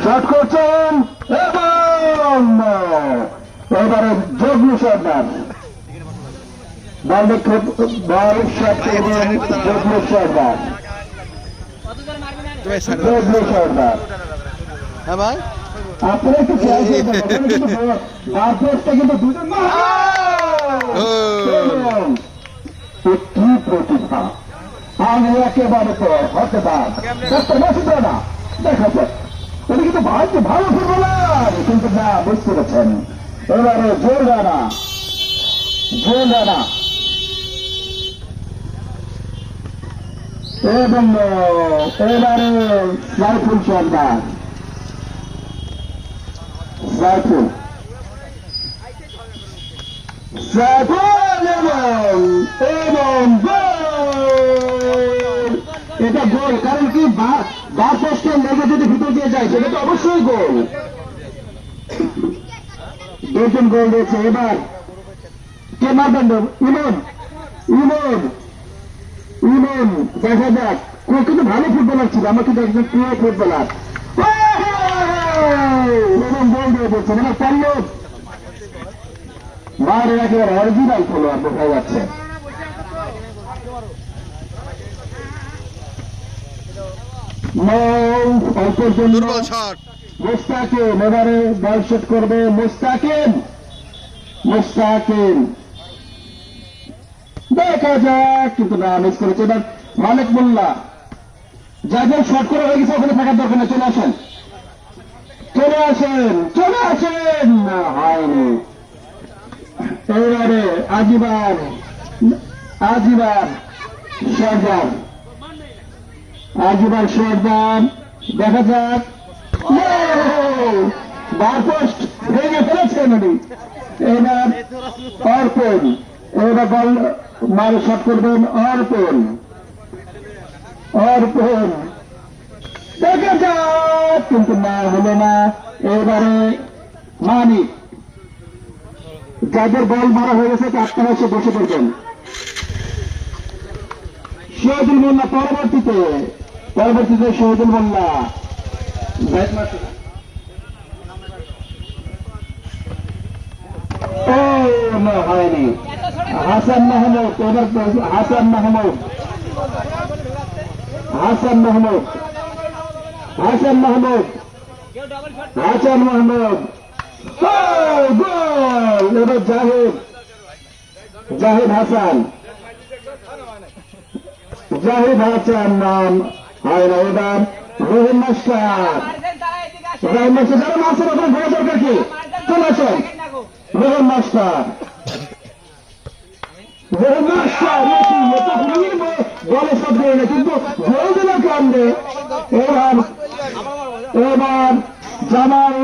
Shot করছেন এবং এবারে জগলু সর্দার বল শট এবং জগলু সর্দার হ্যাঁ ভাই আপনারা একটু খেয়াল করবেন কিন্তু দুজন কি প্রতিভা আমি একেবারে তো হতে পার না দেখা যাক উনি কিন্তু ভালো ফুটবলার কিন্তু না বুঝতে পেরেছেন এবারে জোর রানা এবং এবারে সাইফুল সর্দার এটা গোল কারণ কি বার পোস্টে লেগে যদি ভিতর দিয়ে যায় সেটা তো অবশ্যই গোল দুজন গোল দিয়েছে এবার কে মারবেন ইমন দেখা যাক কিন্তু ভালো ফুটবলার ছিল আমার কিন্তু একজন প্রিয় ফুটবলার ইমন গোল দিয়ে বলছে মানে পল্লব বাইরে একেবারে অরিজিনাল খেলোয়াড় দেখা যাচ্ছে মুস্তাকিম এবারে বল শুট করবে মুস্তাকিম দেখা যাক কিন্তু না মিস করেছে এবার মালিক মোল্লা যাদের শট করে হয়ে গেছে ওখানে থাকার দরকার না চলে আসেন না হয়নি এবারে আজিবার সর্দার দেখা যাক বার পোস্ট ভেঙে ফেলেছেন উনি এবার এবার বল মারে শট করবেন অর্পণ দেখা যাক কিন্তু না হলো না এবারে মানিক যাদের বল মারা হয়ে গেছে আপনারা এসে বসে পড়বেন শহীদুল মোল্লা পরবর্তীতে শহীদুল মোল্লা হয়নি হাসান মাহমুদ এবার জাহিদ হাসান নাম হয় না এবার রহিম মাস্টার যারা মাস্টার ওখানে ঘোরা দরকার কি চলে আসেন রহিম মাস্টার বলে সব দেয় না কিন্তু গোল দিল কান্দে এবার জামাল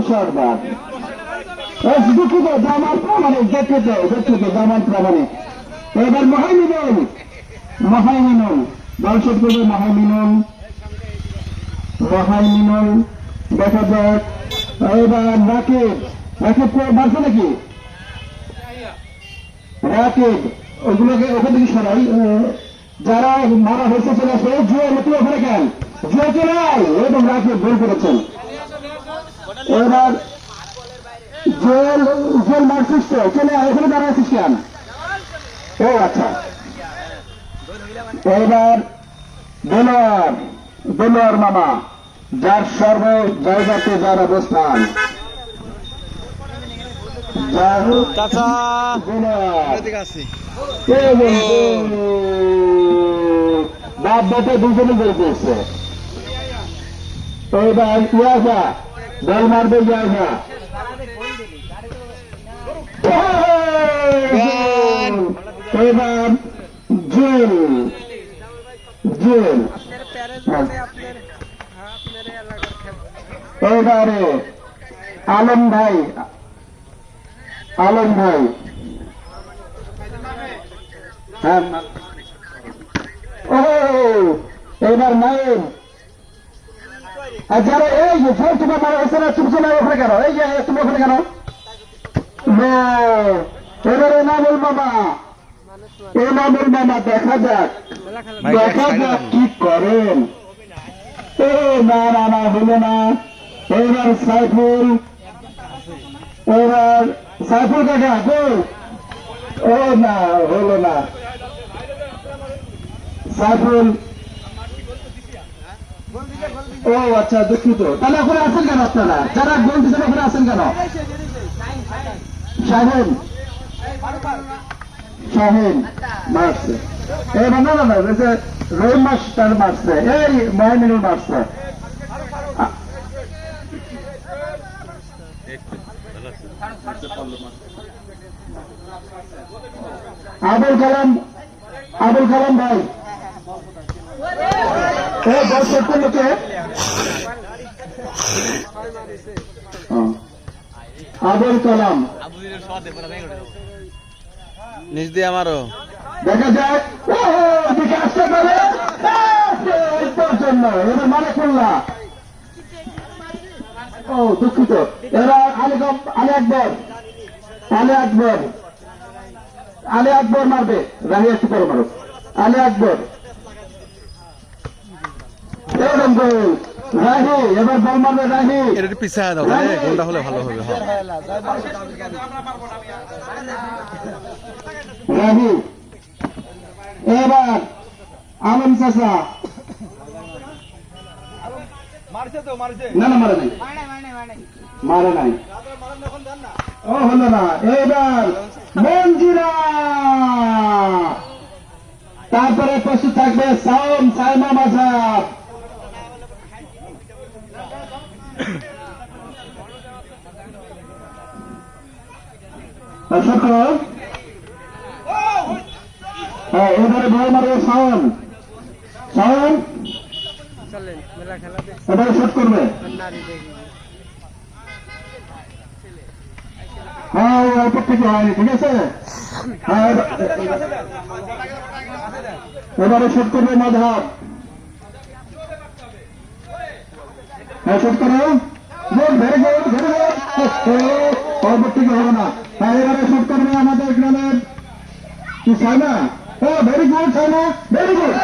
সর্দার দুঃখিত জামাল প্রামাণিক দেখতে জামাল প্রামাণিক এবার মহাইমিনুল বল শট করবে মহাইমিনুল দেখা যাক এবার রাকিব মারছে নাকি রাকিব ওগুলোকে ওখান থেকে সরাই যারা মারা হয়েছে চলে আসবে জুয়েল তুই ওখানে কেন জুয়েল চলাই এবং রাকিব গোল করেছেন এবার জুয়েল মারছিস তো চলে ওখানে দাঁড়া আছিস কেন ও আচ্ছা এবার বেলোয়ার মামা যার সর্ব জায়গাতে যার অবস্থান বাপ বেটে দুজনে বের করছে এবার ইয়াজা বল মারবে ইয়াজা এবার জুয়েল এবারে আলম ভাই হ্যাঁ এবার নাইম আর যারা এই যে তোমার মারা হয়েছে না তুমি চলে ওখানে কেন এই যে তুমি ওখানে কেন এবারে নামুল মামা এনামুল মামা দেখা যাক কি করেন। না না না হলো না। এবার সাইফুল, এবার সাইফুল কাকা গোল। ও না হলো না। সাইফুল, ও আচ্ছা দুঃখিত। তাহলে ওখানে আছেন কেন আপনারা? যারা গোল দিচ্ছেন ওখানে আছেন কেন? শাহিন, শাহিন মারছে। এবার না না না, রহিম মাস্টার মারছে, এই মহিনুল মারছে। আবুল কালাম, আবুল কালাম ভাই লোকে আবুল কালাম নিজ দিয়ে আমারও দেখা যায় আসতে পারে জন্য এবার মানে করলা। ও দুঃখিত। এবার আলী আকবর, আলী আকবর, আলী আকবর মারবে। রাহি একটু পরে মারো। আলী আকবর, রাহি এবার বল মারবে। রাহি এটা একটু পিছিয়ে দাও, গোলটা হলে ভালো হবে। রাহি এবার আলম চাচা, না না মারে নাই, মারে নাই। ও হলো না। এবার মঞ্জিরা, তারপরে প্রস্তুত থাকবে সাউম সাইমা মাঝাব। হ্যাঁ এবারে বল মারবে সাউম। সাউম এবারে শুট করবে। হ্যাঁ অল্প থেকে হয়নি, ঠিক আছে। হ্যাঁ এবারে শুট করবে মাধব। হ্যাঁ শুট করো, গোল, ভেরি গুড, ভেরি গুড। অল্প থেকে হবে না। হ্যাঁ এবারে শুট করবে আমাদের গ্রামের কি সাইনা। ও very good Saina, very good.